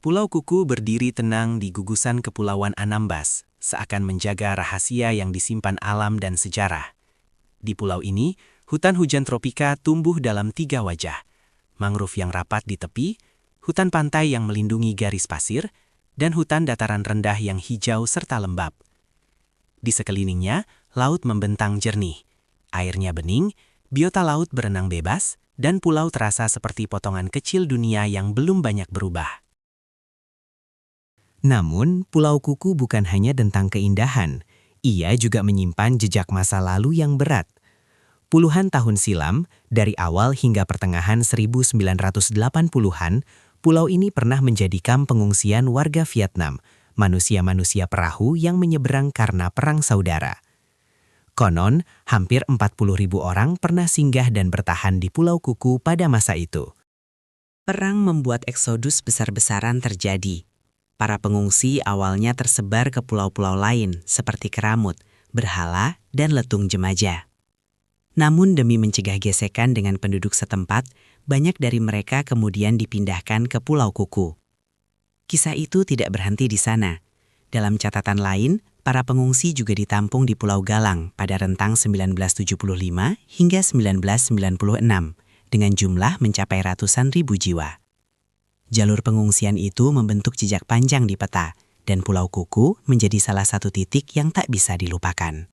Pulau Kuku berdiri tenang di gugusan Kepulauan Anambas, seakan menjaga rahasia yang disimpan alam dan sejarah. Di pulau ini, hutan hujan tropika tumbuh dalam 3 wajah. Mangrove yang rapat di tepi, hutan pantai yang melindungi garis pasir, dan hutan dataran rendah yang hijau serta lembab. Di sekelilingnya, laut membentang jernih. Airnya bening, biota laut berenang bebas, dan pulau terasa seperti potongan kecil dunia yang belum banyak berubah. Namun, Pulau Kuku bukan hanya tentang keindahan. Ia juga menyimpan jejak masa lalu yang berat. Puluhan tahun silam, dari awal hingga pertengahan 1980-an, pulau ini pernah menjadi kamp pengungsian warga Vietnam, manusia-manusia perahu yang menyeberang karena perang saudara. Konon, hampir 40.000 orang pernah singgah dan bertahan di Pulau Kuku pada masa itu. Perang membuat eksodus besar-besaran terjadi. Para pengungsi awalnya tersebar ke pulau-pulau lain seperti Keramut, Berhala, dan Letung Jemaja. Namun demi mencegah gesekan dengan penduduk setempat, banyak dari mereka kemudian dipindahkan ke Pulau Kuku. Kisah itu tidak berhenti di sana. Dalam catatan lain, para pengungsi juga ditampung di Pulau Galang pada rentang 1975 hingga 1996 dengan jumlah mencapai ratusan ribu jiwa. Jalur pengungsian itu membentuk jejak panjang di peta, dan Pulau Kuku menjadi salah satu titik yang tak bisa dilupakan.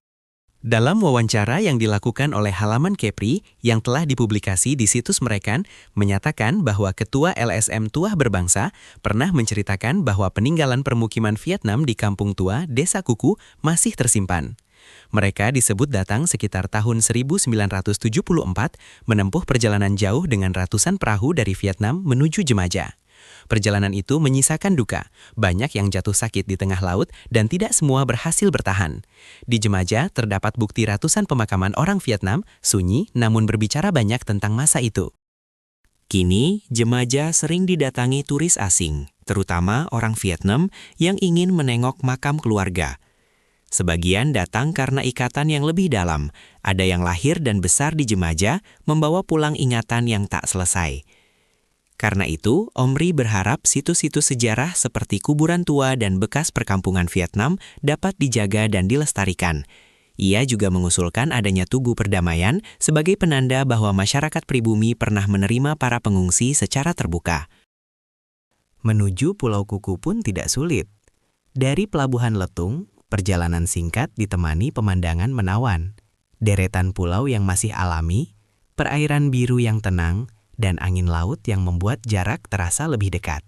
Dalam wawancara yang dilakukan oleh halaman Kepri yang telah dipublikasi di situs mereka, menyatakan bahwa Ketua LSM Tuah Berbangsa pernah menceritakan bahwa peninggalan permukiman Vietnam di Kampung Tua, Desa Kuku masih tersimpan. Mereka disebut datang sekitar tahun 1974, menempuh perjalanan jauh dengan ratusan perahu dari Vietnam menuju Jemaja. Perjalanan itu menyisakan duka, banyak yang jatuh sakit di tengah laut dan tidak semua berhasil bertahan. Di Jemaja terdapat bukti ratusan pemakaman orang Vietnam, sunyi namun berbicara banyak tentang masa itu. Kini, Jemaja sering didatangi turis asing, terutama orang Vietnam yang ingin menengok makam keluarga. Sebagian datang karena ikatan yang lebih dalam, ada yang lahir dan besar di Jemaja, membawa pulang ingatan yang tak selesai. Karena itu, Omri berharap situs-situs sejarah seperti kuburan tua dan bekas perkampungan Vietnam dapat dijaga dan dilestarikan. Ia juga mengusulkan adanya tugu perdamaian sebagai penanda bahwa masyarakat pribumi pernah menerima para pengungsi secara terbuka. Menuju Pulau Kuku pun tidak sulit. Dari Pelabuhan Letung, perjalanan singkat ditemani pemandangan menawan, deretan pulau yang masih alami, perairan biru yang tenang, dan angin laut yang membuat jarak terasa lebih dekat.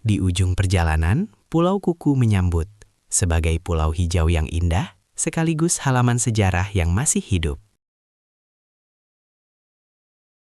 Di ujung perjalanan, Pulau Kuku menyambut sebagai pulau hijau yang indah, sekaligus halaman sejarah yang masih hidup.